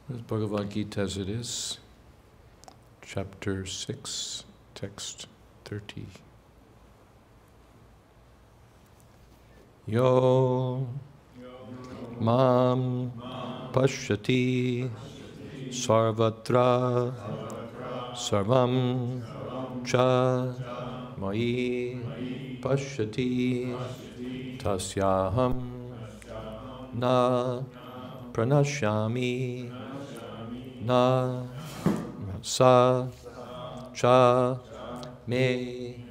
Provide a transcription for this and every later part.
This Bhagavad Gita as it is, chapter 6, text 30. Yo mam pashyati sarvatra sarvam cha mai pashyati tasyaham na pranashyami na sa cha me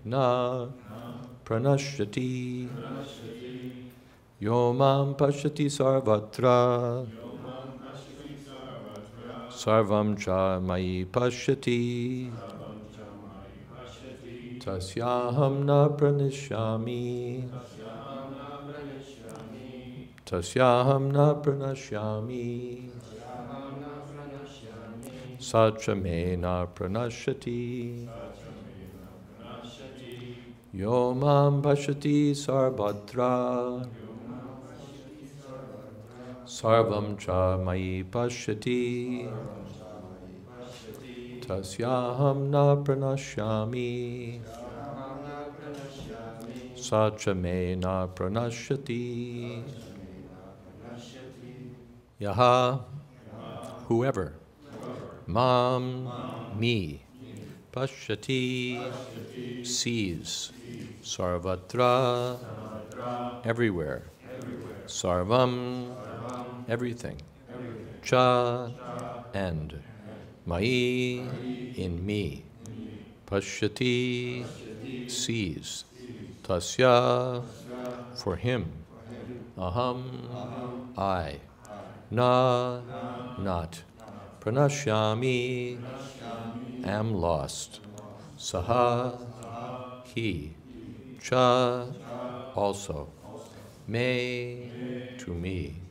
na pranashyati yo mam pashyati sarvatra sarvam cha mai pashyati tasyaham na pranashyami tasyaham na pranashyami sacha me na pranashyati yo mam pashyati sarvatra sarvam cha mai pashyati tasyaham na pranashyami sacha me na pranashyati yaha whoever mam me pashyati sees sarvatra everywhere sarvam everything cha and mai in me pashyati sees tasya for him aham I na not pranashyami am lost saha he cha also me to me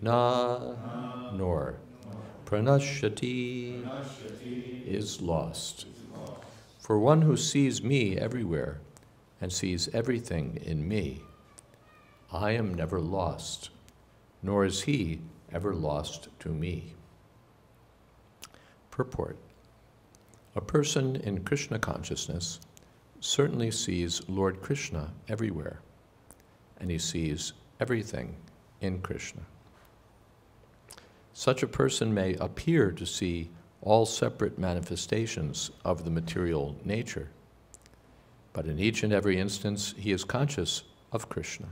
na nor pranashyati is lost. For one who sees me everywhere and sees everything in me, I am never lost, nor is he ever lost to me. Purport. A person in Krishna consciousness certainly sees Lord Krishna everywhere, and he sees everything in Krishna. Such a person may appear to see all separate manifestations of the material nature, but in each and every instance he is conscious of Krishna,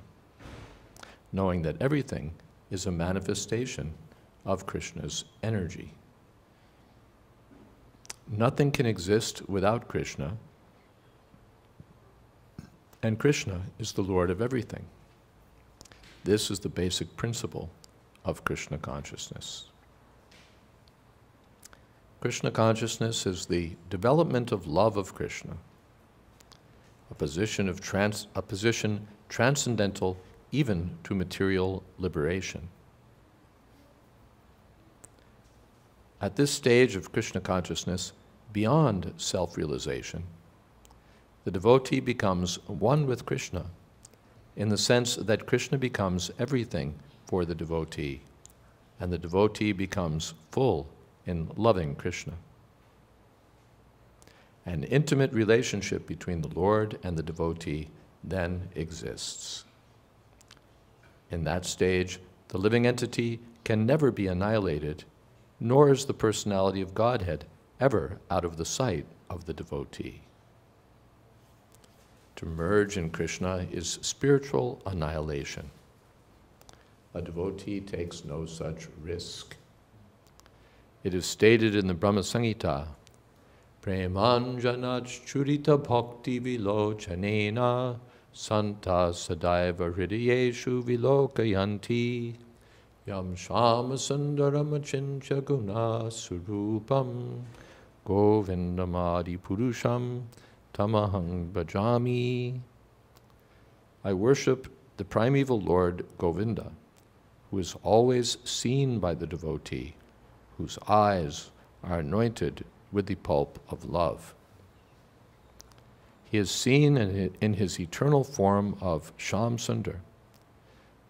knowing that everything is a manifestation of Krishna's energy. Nothing can exist without Krishna, and Krishna is the Lord of everything. This is the basic principle of Krishna consciousness. Krishna consciousness is the development of love of Krishna, a position transcendental even to material liberation. At this stage of Krishna consciousness, beyond self-realization, the devotee becomes one with Krishna in the sense that Krishna becomes everything for the devotee, and the devotee becomes full in loving Krishna. An intimate relationship between the Lord and the devotee then exists. In that stage, the living entity can never be annihilated, nor is the personality of Godhead ever out of the sight of the devotee. To merge in Krishna is spiritual annihilation. A devotee takes no such risk. It is stated in the Brahma Samhita, Premanjanach churita bhakti vilochanena santa sadaiva hridayeshu vilokayanti yam shama sundaram achincha guna surupam govindamadi purusham tamahang bhajami. I worship the primeval Lord Govinda, who is always seen by the devotee, whose eyes are anointed with the pulp of love. He is seen in his eternal form of Sham Sundar,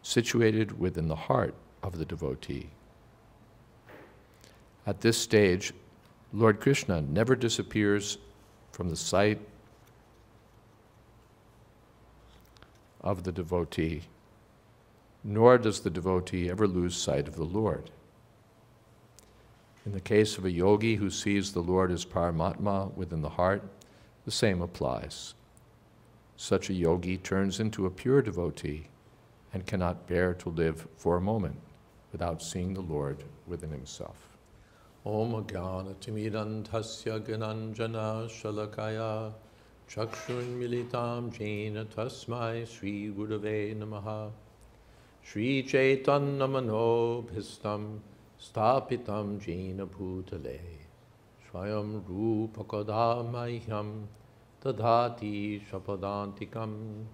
situated within the heart of the devotee. At this stage, Lord Krishna never disappears from the sight of the devotee, nor does the devotee ever lose sight of the Lord. In the case of a yogi who sees the Lord as Paramatma within the heart, the same applies. Such a yogi turns into a pure devotee and cannot bear to live for a moment without seeing the Lord within himself. Om Jnana Timidantasya Gananjana Shalakaya Chakshun Militam Jena Tasmai Sri Gurave Namaha Sri Chaitanya Manobhistam Stapitam Jena Bhutale Swayam Rupa Kadamahyam Tadhati Shapadantikam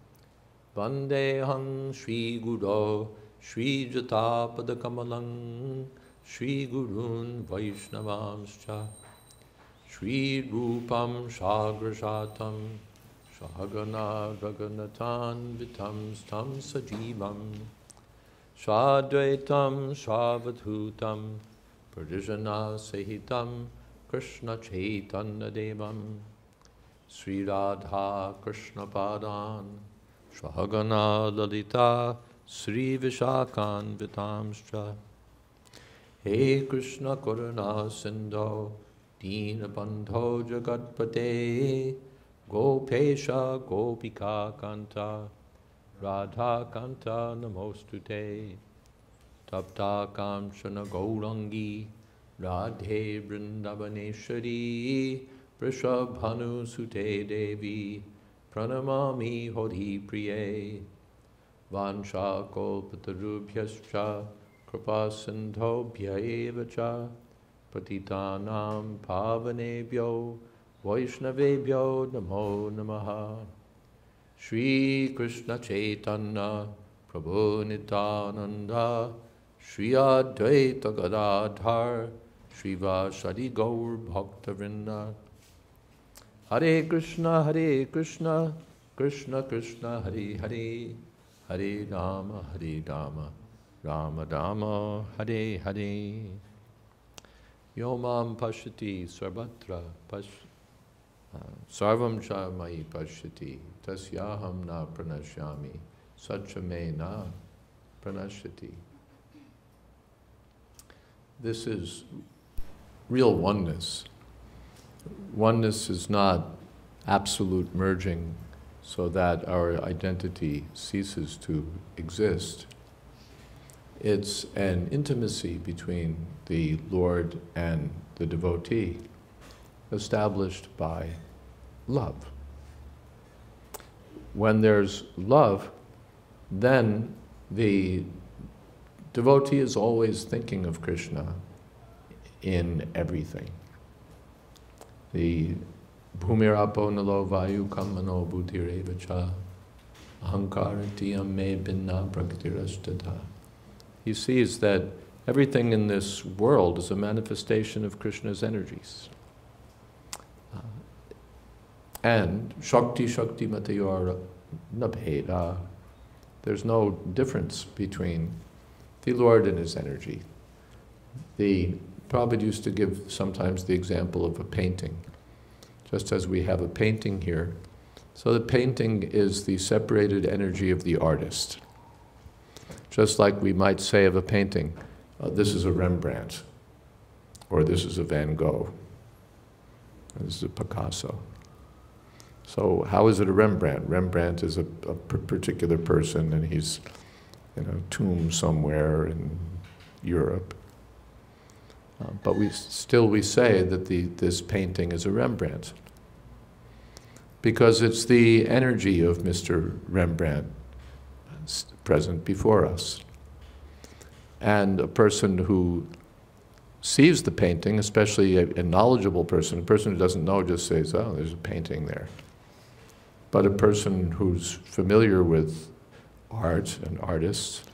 Vandeham Sri Guru Sri Jatapada Kamalang Shri Gurun Vaishnavamscha Shri Rupam Shagrashatam Shahagana Raganatan Vitam Stam Sajivam Shadvaitam Shavadhutam Pradijana Sahitam Krishna Chaitanya Devam Sri Radha Krishna Padan Shahagana Lalita Sri Vishakan Vitamscha He Krishna Karuna Sindho Dina Bandho Jagatpate Gopesha Gopika Kanta Radha Kanta Namostute Tapta Kamshana Gaurangi Radhe Vrindavaneshwari Prishabhanu Sute Devi Pranamami Hori Priye Vansha Kolpatarubhyascha Kripa Sindhobhya eva cha Patitanam Pavanebhyo Vaishnavebhyo Namo Namaha Shri Krishna Chaitanya Prabhu Nityananda Shri Advaita Gadadhar Shri Vasadi Gaur Bhaktavrinda Hare Krishna Krishna Krishna Hare Hare Hare Rama Rama Rama Hare Hare Yomam Pashati Sarvatra Sarvam Cha Mai Pashati Tasyaham Na Pranashyami Satchame Na Pranashyati. This is real oneness. Oneness is not absolute merging so that our identity ceases to exist. It's an intimacy between the Lord and the devotee established by love. When there's love, then the devotee is always thinking of Krishna in everything. The Bhumirapo nalo vayu kamano buddhireva cha ahankaratiyam me binna praktirastata. He sees that everything in this world is a manifestation of Krishna's energies. And Shakti Matayor Nabheda. There's no difference between the Lord and his energy. The Prabhupada used to give sometimes the example of a painting. Just as we have a painting here, so the painting is the separated energy of the artist. Just like we might say of a painting, this is a Rembrandt, or this is a Van Gogh, this is a Picasso. So how is it a Rembrandt? Rembrandt is a particular person, and he's in a tomb somewhere in Europe. But we say that this painting is a Rembrandt, because it's the energy of Mr. Rembrandt present before us. And a person who sees the painting, especially a knowledgeable person, a person who doesn't know just says, oh, there's a painting there. But a person who's familiar with art and artists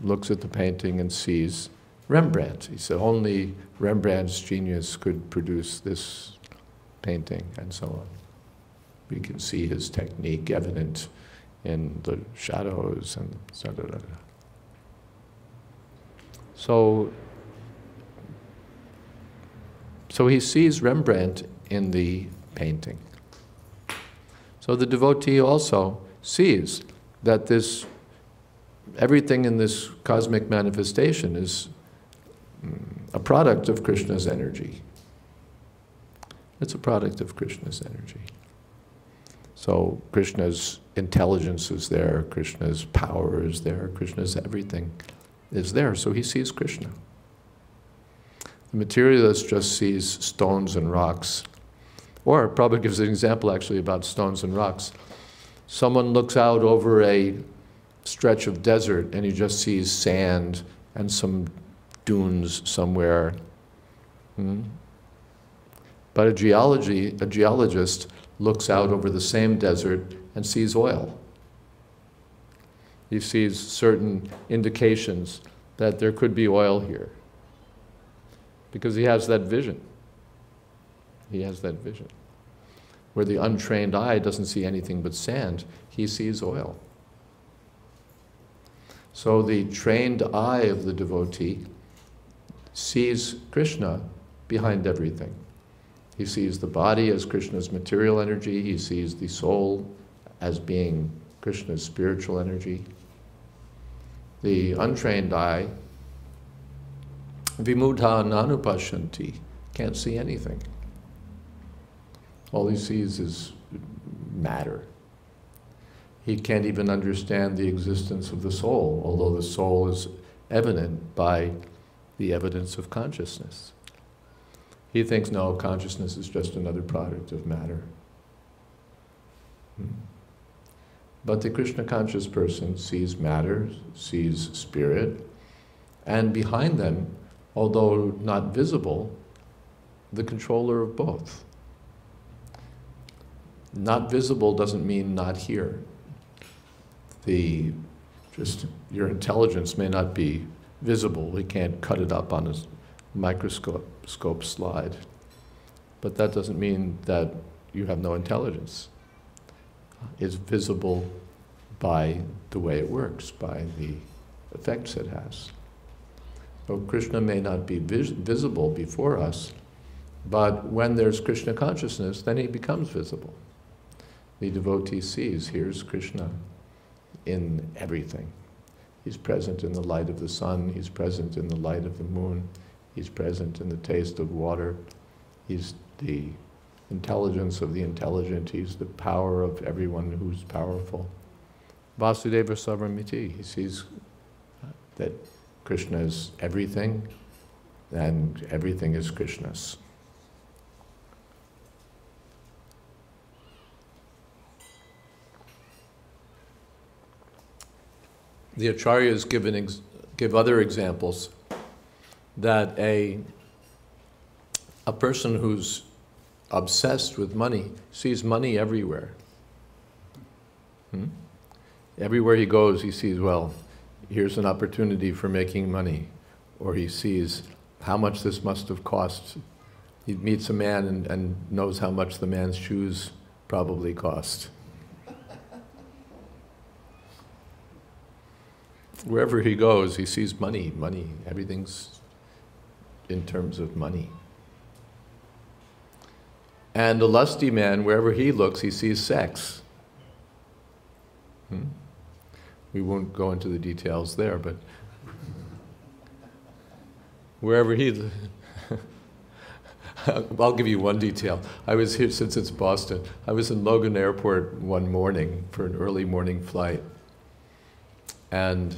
looks at the painting and sees Rembrandt. He said only Rembrandt's genius could produce this painting, and so on. We can see his technique evident in the shadows and so So he sees Rembrandt in the painting. So the devotee also sees that everything in this cosmic manifestation is a product of Krishna's energy. It's a product of Krishna's energy. So Krishna's intelligence is there, Krishna's power is there, Krishna's everything is there. So he sees Krishna. The materialist just sees stones and rocks. Or Prabhupada gives an example actually about stones and rocks. Someone looks out over a stretch of desert and he just sees sand and some dunes somewhere. But a geologist looks out over the same desert and sees oil. He sees certain indications that there could be oil here. Because he has that vision. He has that vision. Where the untrained eye doesn't see anything but sand, he sees oil. So the trained eye of the devotee sees Krishna behind everything. He sees the body as Krishna's material energy. He sees the soul as being Krishna's spiritual energy. The untrained eye, vimudha nanupashyanti, can't see anything. All he sees is matter. He can't even understand the existence of the soul, although the soul is evident by the evidence of consciousness. He thinks, no, consciousness is just another product of matter. But the Krishna conscious person sees matter, sees spirit, and behind them, although not visible, the controller of both. Not visible doesn't mean not here. Your intelligence may not be visible. We can't cut it up on a microscope slide. But that doesn't mean that you have no intelligence. It's visible by the way it works, by the effects it has. So Krishna may not be visible before us, but when there's Krishna consciousness, then he becomes visible. The devotee sees, here's Krishna in everything. He's present in the light of the sun, he's present in the light of the moon, he's present in the taste of water, he's the intelligence of the intelligent, he's the power of everyone who's powerful. Vasudeva Sarvamiti, he sees that Krishna is everything, and everything is Krishna's. The acharyas give other examples that a person who's obsessed with money sees money everywhere. Everywhere he goes, he sees, well, here's an opportunity for making money. Or he sees how much this must have cost. He meets a man and knows how much the man's shoes probably cost. Wherever he goes, he sees money, money. Everything's in terms of money. And a lusty man, wherever he looks, he sees sex. We won't go into the details there, but wherever he... I'll give you one detail. I was here, since it's Boston, I was in Logan Airport one morning for an early morning flight. And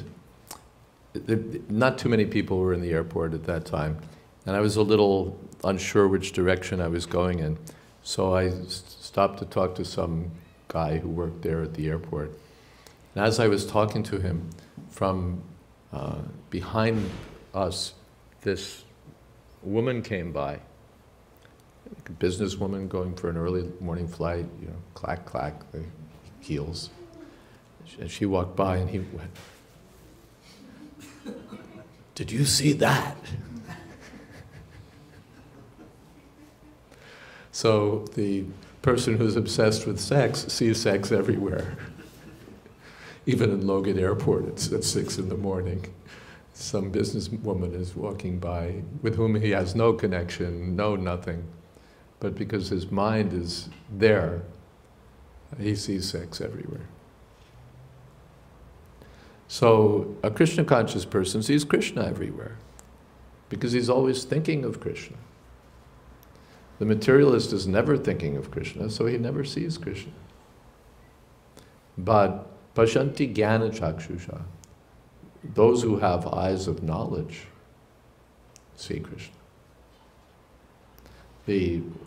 not too many people were in the airport at that time. And I was a little unsure which direction I was going in. So I stopped to talk to some guy who worked there at the airport. And as I was talking to him, from behind us, this woman came by, like a businesswoman going for an early morning flight, you know, clack, clack, the heels. And she walked by and he went, "Did you see that?" So the person who's obsessed with sex sees sex everywhere. Even in Logan Airport, it's at 6 in the morning. some businesswoman is walking by with whom he has no connection, no nothing, but because his mind is there, he sees sex everywhere. So a Krishna conscious person sees Krishna everywhere because he's always thinking of Krishna. The materialist is never thinking of Krishna, so he never sees Krishna. But pashanti jnana chakshusha, those who have eyes of knowledge see Krishna.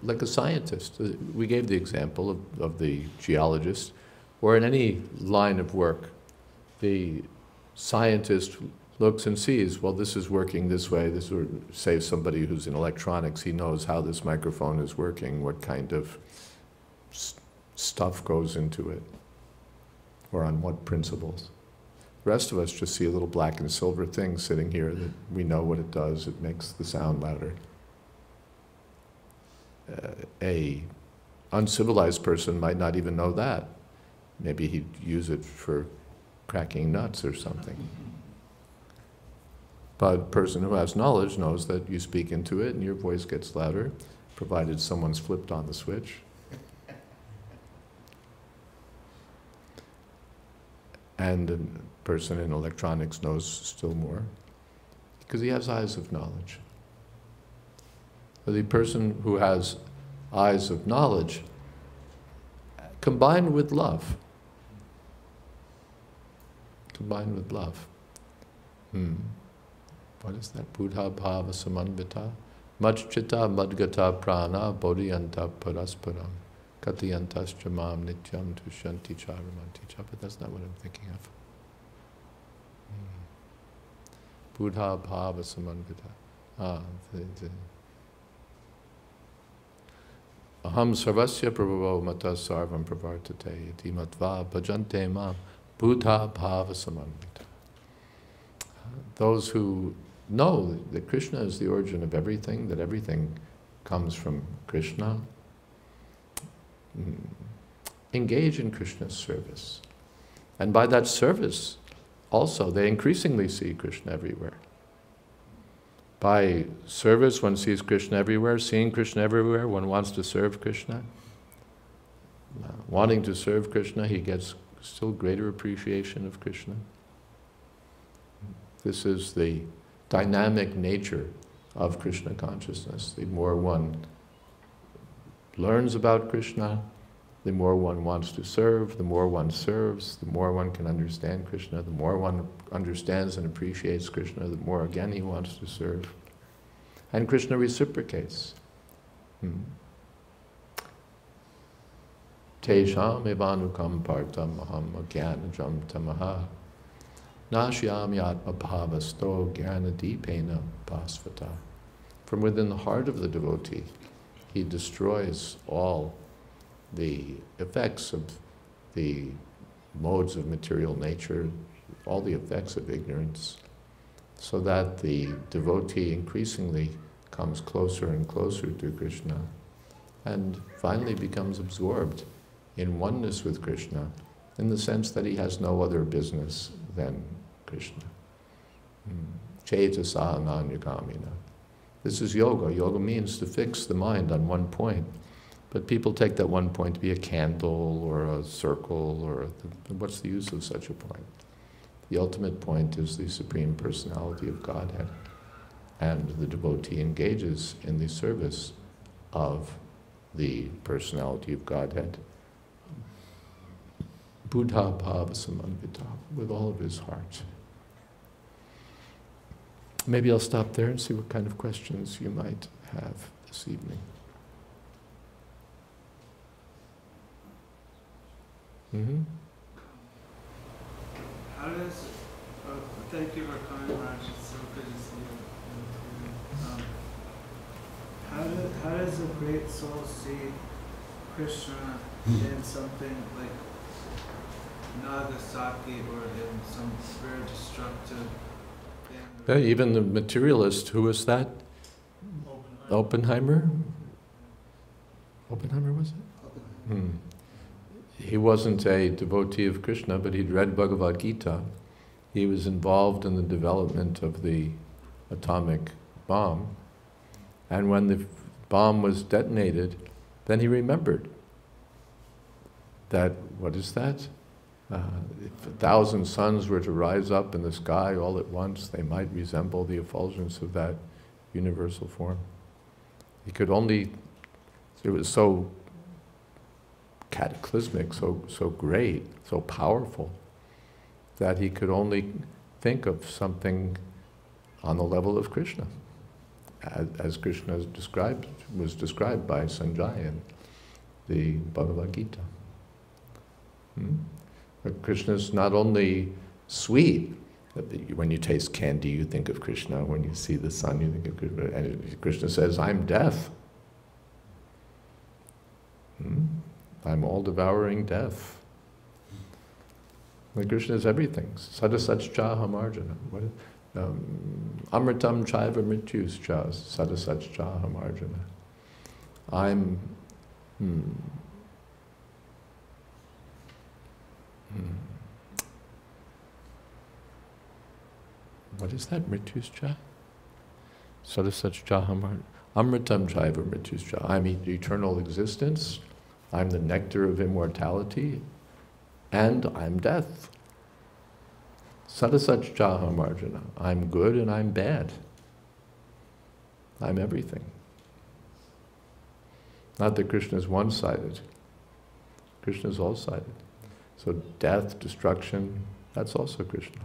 Like a scientist, we gave the example of the geologist, or in any line of work, the scientist looks and sees, well, this is working this way. This would say somebody who's in electronics, he knows how this microphone is working, what kind of stuff goes into it, or on what principles. The rest of us just see a little black and silver thing sitting here that we know what it does. It makes the sound louder. A uncivilized person might not even know that. Maybe he'd use it for cracking nuts or something. But a person who has knowledge knows that you speak into it and your voice gets louder, provided someone's flipped on the switch. And a person in electronics knows still more, because he has eyes of knowledge. So the person who has eyes of knowledge, combined with love, What is that? Buddha bhava samanvita, madchita madgata prana bodhiyanta parasparam katiyantascha mam nityam tushanti charamanti cha. But that's not what I'm thinking of. Buddha bhava samanvita. Aham sarvasya prabhavo mata sarvam pravartate iti matva bhajante mam Buddha bhava samanvita. Those who know that Krishna is the origin of everything, that everything comes from Krishna, engage in Krishna's service. And by that service, also, they increasingly see Krishna everywhere. By service, one sees Krishna everywhere. Seeing Krishna everywhere, one wants to serve Krishna. Wanting to serve Krishna, he gets still greater appreciation of Krishna. This is the dynamic nature of Krishna consciousness. The more one learns about Krishna, the more one wants to serve, the more one serves, the more one can understand Krishna, the more one understands and appreciates Krishna, the more again he wants to serve. And Krishna reciprocates. Tesham evanukam partam aham agyanajam tamaha nashyami atma bhavasto jnanadipena bhasvata. From within the heart of the devotee, he destroys all the effects of the modes of material nature, all the effects of ignorance, so that the devotee increasingly comes closer and closer to Krishna and finally becomes absorbed in oneness with Krishna, in the sense that he has no other business than Krishna. Cetasa ananyagamina. This is yoga. Yoga means to fix the mind on one point. But people take that one point to be a candle or a circle, or what's the use of such a point? The ultimate point is the Supreme Personality of Godhead. And the devotee engages in the service of the Personality of Godhead, Buddha bhava samanvita, with all of his heart. Maybe I'll stop there and see what kind of questions you might have this evening. How does, thank you for coming, Raj, it's so good to see you. How does a great soul see Krishna in something like Nagasaki or in some very destructive thing? Even the materialist, who was that? Oppenheimer? Oppenheimer, was it? He wasn't a devotee of Krishna, but he'd read Bhagavad Gita, he was involved in the development of the atomic bomb, and when the bomb was detonated, then he remembered that, what is that? If 1,000 suns were to rise up in the sky all at once, they might resemble the effulgence of that universal form. He could only, it was so cataclysmic, so great, so powerful, that he could only think of something on the level of Krishna, as Krishna was described by Sanjaya in the Bhagavad Gita. But Krishna's not only sweet, when you taste candy you think of Krishna, when you see the sun you think of Krishna, and Krishna says, I'm death. I'm all-devouring death. And Krishna is everything. Sadasach cha hamarjana. Amritam chaiva mrityus cha sadasach cha hamarjana. I'm... What is that? Mrityus cha? Sadasach cha hamarjana. Amritam chaiva mrityus cha. I'm eternal existence. I'm the nectar of immortality. And I'm death. Sadasach cha hamarjana. I'm good and I'm bad. I'm everything. Not that Krishna is one-sided. Krishna is all-sided. So death, destruction, that's also Krishna.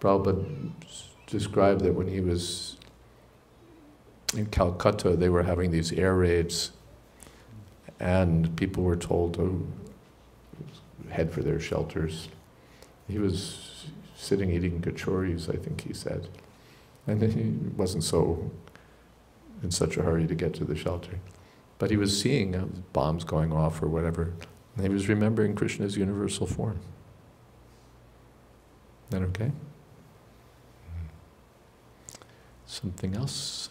Prabhupada described that when he was in Calcutta, they were having these air raids, and people were told to head for their shelters. He was sitting eating kachoris, I think he said. And he wasn't in such a hurry to get to the shelter. But he was seeing bombs going off or whatever, and he was remembering Krishna's universal form. Is that okay? Something else?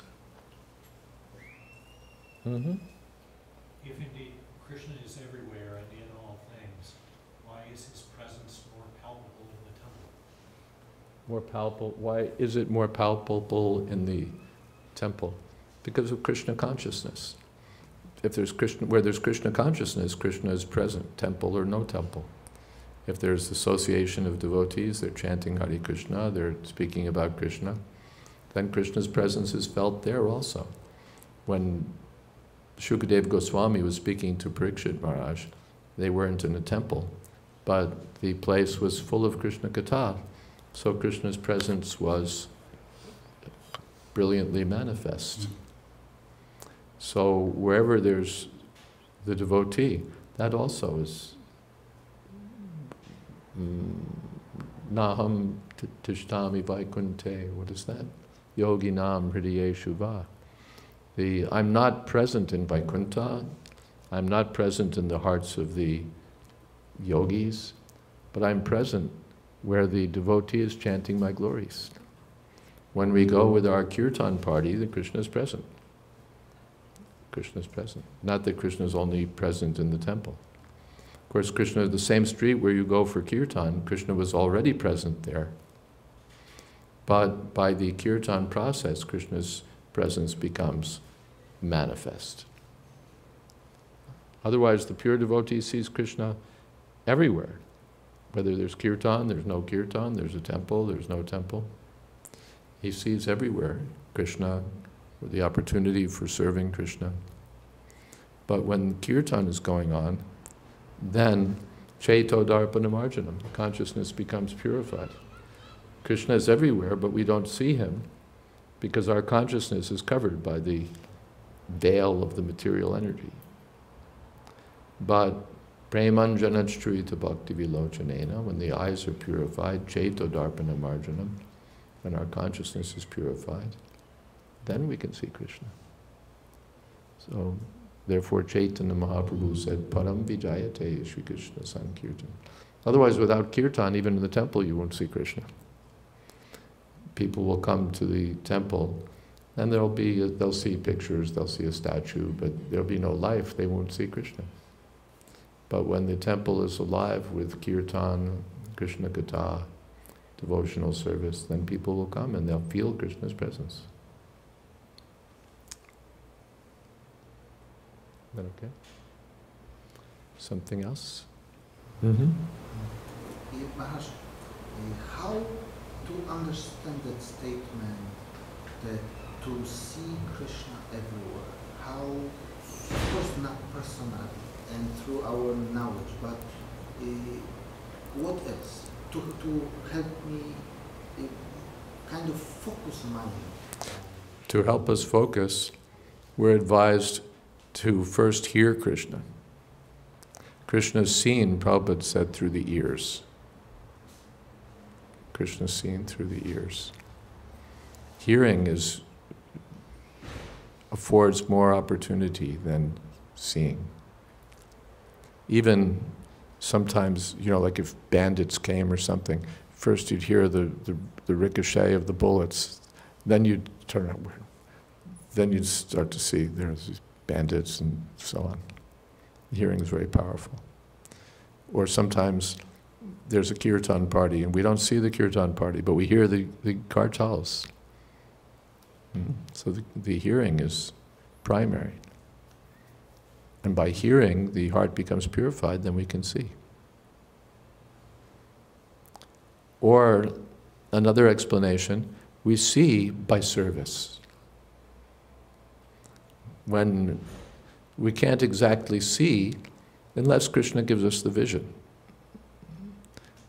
If indeed Krishna is everywhere and in all things, why is his presence more palpable in the temple? More palpable? Why is it more palpable in the temple? Because of Krishna consciousness. If there's Krishna, where there's Krishna consciousness, Krishna is present, temple or no temple. If there's association of devotees, they're chanting Hare Krishna, they're speaking about Krishna, then Krishna's presence is felt there also. When Shukadeva Goswami was speaking to Parikshit Maharaj, they weren't in a temple, but the place was full of Krishna Katha, so Krishna's presence was brilliantly manifest. So wherever there's the devotee, that also is Naham Tishtami Vaikunte. What is that? Yoginam Hridayeshu Va. I'm not present in Vaikuntha, I'm not present in the hearts of the yogis, but I'm present where the devotee is chanting my glories. When we go with our kirtan party, the Krishna is present. Krishna is present. Not that Krishna is only present in the temple. Of course, Krishna, the same street where you go for kirtan, Krishna was already present there. But by the kirtan process, Krishna's presence becomes manifest. Otherwise, the pure devotee sees Krishna everywhere. Whether there's kirtan, there's no kirtan, there's a temple, there's no temple. He sees everywhere Krishna, or the opportunity for serving Krishna. But when kirtan is going on, then Chaito Darpana Marjanam, consciousness becomes purified. Krishna is everywhere, but we don't see him because our consciousness is covered by the veil of the material energy. But Premanjanachtrita Bhakti Vilochanena, when the eyes are purified, Chaito Darpana Marjanam, when our consciousness is purified, then we can see Krishna. So, therefore Chaitanya Mahaprabhu said, Param Vijayate Shri Krishna Sankirtan. Otherwise, without kirtan, even in the temple, you won't see Krishna. People will come to the temple, and they'll see pictures, they'll see a statue, but there'll be no life, they won't see Krishna. But when the temple is alive with kirtan, Krishna Katha, devotional service, then people will come and they'll feel Krishna's presence. Is that okay? Something else? Mm-hmm. Maharaj, how to understand that statement that to see Krishna everywhere? How, of course not personally and through our knowledge, but what else? To help me kind of focus my mind. To help us focus, we're advised to first hear Krishna. Krishna is seen, Prabhupada said, through the ears. Krishna is seen through the ears. Hearing affords more opportunity than seeing. Even sometimes, like if bandits came or something, first you'd hear the ricochet of the bullets, then you'd turn out, then you'd start to see there's these bandits and so on. Hearing is very powerful. Or sometimes there's a kirtan party and we don't see the kirtan party, but we hear the kartals. So the hearing is primary. And by hearing, the heart becomes purified, then we can see. Or another explanation, we see by service. When we can't exactly see unless Krishna gives us the vision.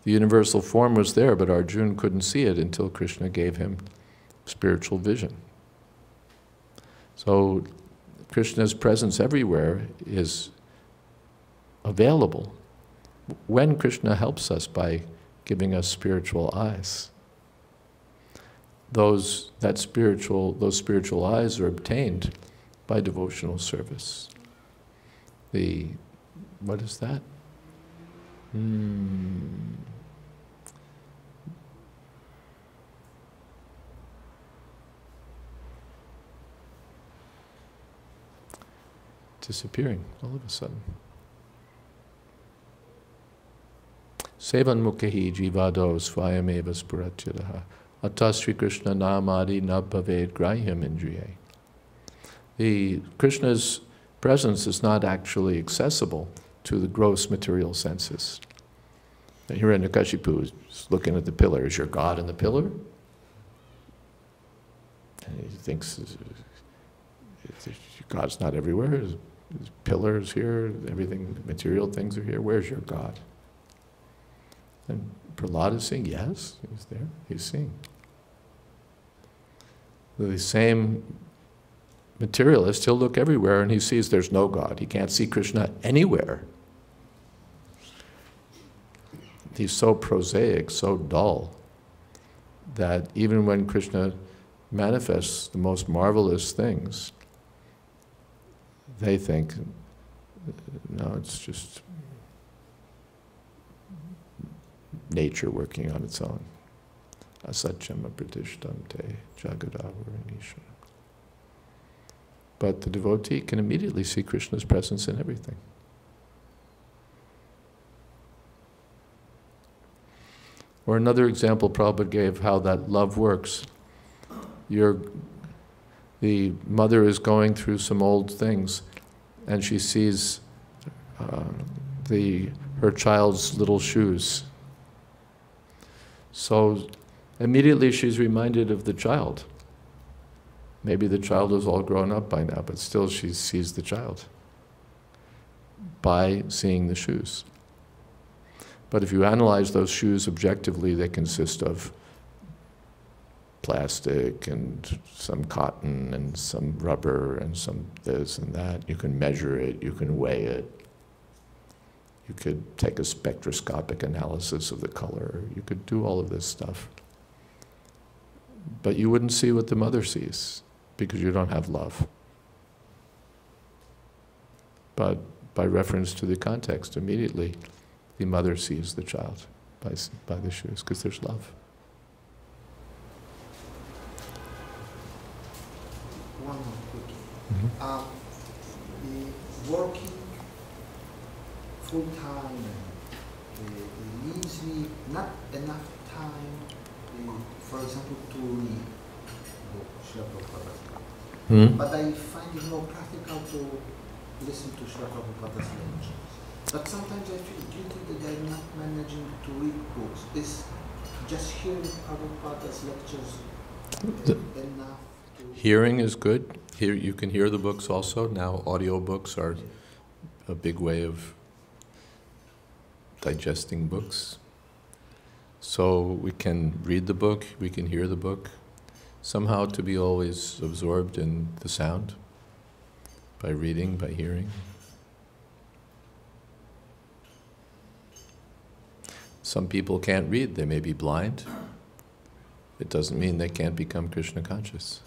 The universal form was there, but Arjuna couldn't see it until Krishna gave him spiritual vision. So Krishna's presence everywhere is available when Krishna helps us by giving us spiritual eyes. Those spiritual eyes are obtained by devotional service. What is that? Disappearing all of a sudden. Sevan mukhi jivado swayameva spuratyadaha atasri Krishna namadi nabhaved grahyam indriye. The Krishna's presence is not actually accessible to the gross material senses. Hiranyakashipu is looking at the pillar. Is your God in the pillar? And he thinks God's not everywhere. There's pillars here, everything, material things are here. Where's your God? And Prahlad is saying, yes, he's there, he's seeing. The same materialist, he'll look everywhere and he sees there's no God. He can't see Krishna anywhere. He's so prosaic, so dull, that even when Krishna manifests the most marvelous things, they think, no, it's just nature working on its own. Asatyama pratishtamte jagadavaranisham. But the devotee can immediately see Krishna's presence in everything. Or another example Prabhupada gave how that love works. The mother is going through some old things and she sees her child's little shoes. So immediately she's reminded of the child. Maybe the child is all grown up by now, but still she sees the child by seeing the shoes. But if you analyze those shoes objectively, they consist of plastic and some cotton and some rubber and some this and that. You can measure it, you can weigh it. You could take a spectroscopic analysis of the color. You could do all of this stuff. But you wouldn't see what the mother sees because you don't have love. But by reference to the context, immediately the mother sees the child by the shoes because there's love. One more quick. Working full time leaves me not enough time for example, to read Srila Prabhupada's book. Hmm? But I find it more practical to listen to Srila Prabhupada's lectures. But sometimes I feel guilty that I'm not managing to read books. Is just hearing Prabhupada's lectures enough to... Hearing is good. Here you can hear the books also. Now audiobooks are a big way of digesting books. So we can read the book, we can hear the book. Somehow to be always absorbed in the sound, by reading, by hearing. Some people can't read, they may be blind. It doesn't mean they can't become Krishna conscious.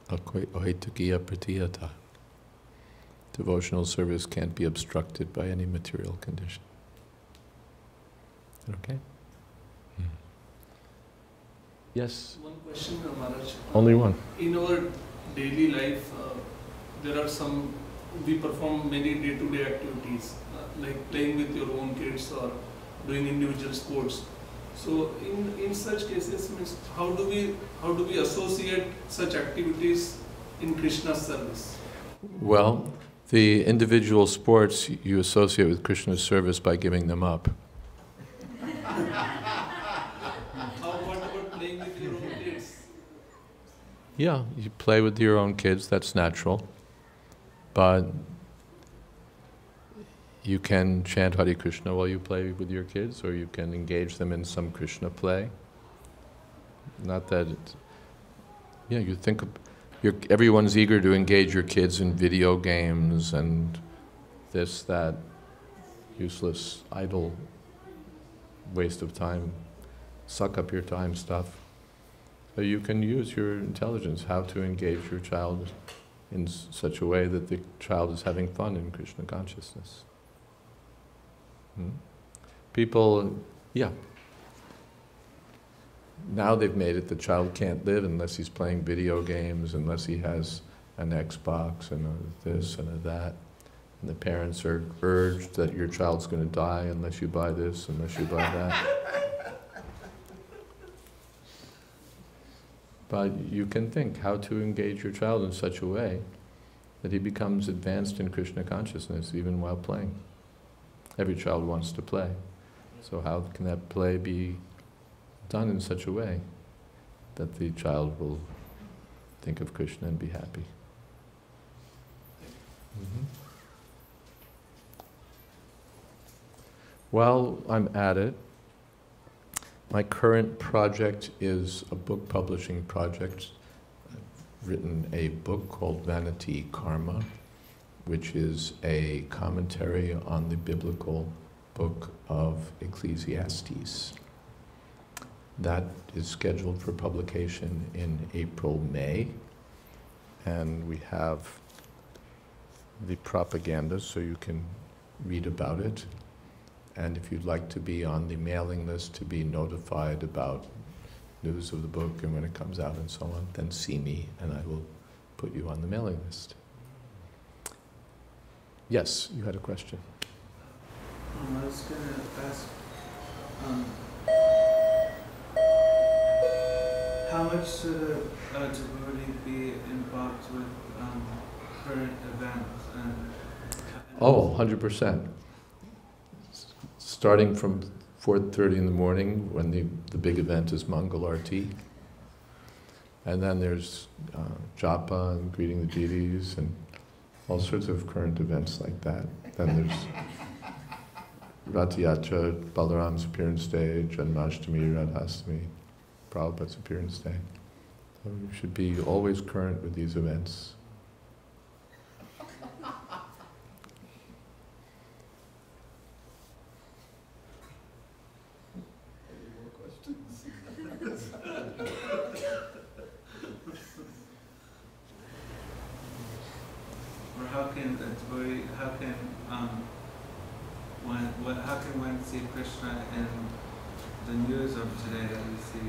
Ahitukiya pratiyata. Devotional service can't be obstructed by any material condition. Okay? Yes? One question, Maharaj. Only one. In our daily life, there are some, we perform many day-to-day activities, like playing with your own kids or doing individual sports. So in such cases, means how do we associate such activities in Krishna's service? Well, the individual sports you associate with Krishna's service by giving them up. What about playing with your own kids? Yeah, you play with your own kids, that's natural. But you can chant Hare Krishna while you play with your kids, or you can engage them in some Krishna play. Not that you think everyone's eager to engage your kids in video games and this, that, useless, idle, waste of time, suck up your time stuff. So you can use your intelligence, how to engage your child in such a way that the child is having fun in Krishna consciousness. People, now they've made it the child can't live unless he's playing video games, unless he has an Xbox and a this and a that. And the parents are urged that your child's going to die unless you buy this, unless you buy that. But you can think how to engage your child in such a way that he becomes advanced in Krishna consciousness even while playing. Every child wants to play. So how can that play be done in such a way that the child will think of Krishna and be happy? While I'm at it, my current project is a book publishing project. I've written a book called Vanity Karma, which is a commentary on the biblical book of Ecclesiastes. That is scheduled for publication in April, May, and we have the propaganda so you can read about it. And if you'd like to be on the mailing list to be notified about news of the book and when it comes out and so on, then see me and I will put you on the mailing list. Yes, you had a question. I was going to ask, how much should a devotee be involved with current events? Oh, 100%. Starting from 4:30 in the morning when the big event is Mangal Arti. And then there's japa and greeting the deities and all sorts of current events like that. Then there's Rath Yatra, Balaram's appearance day, Janmashtami, Radhastami, Prabhupada's appearance day. So you should be always current with these events. Or how can one see Krishna in the news of today that we see?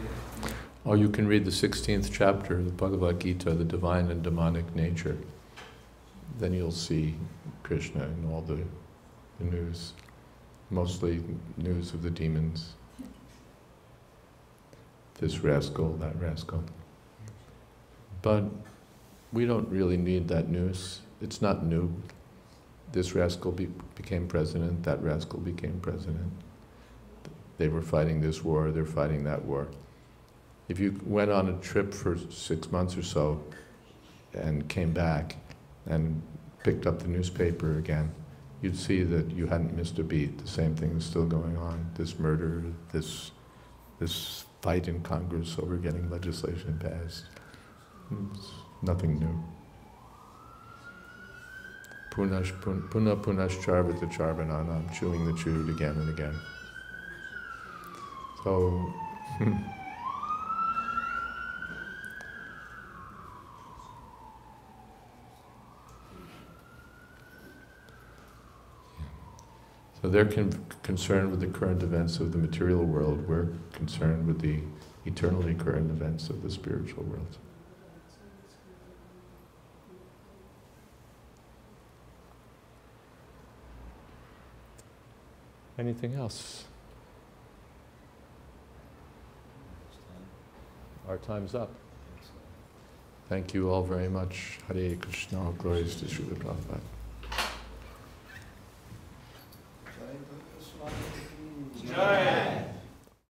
Or you can read the 16th chapter of the Bhagavad Gita, the divine and demonic nature. Then you'll see Krishna in all the news, mostly news of the demons. this rascal, that rascal. But we don't really need that news. It's not new. This rascal became president, that rascal became president. They were fighting this war, they're fighting that war. If you went on a trip for 6 months or so and came back and picked up the newspaper again, you'd see that you hadn't missed a beat. The same thing is still going on. This murder, this fight in Congress over getting legislation passed. It's nothing new. Punah punashcharvita charvananam, chewing the chewed again and again. So, so they're concerned with the current events of the material world. We're concerned with the eternally current events of the spiritual world. Anything else? Our time's up. Thank you all very much. Hare Krishna, glories to Srila Prabhupada.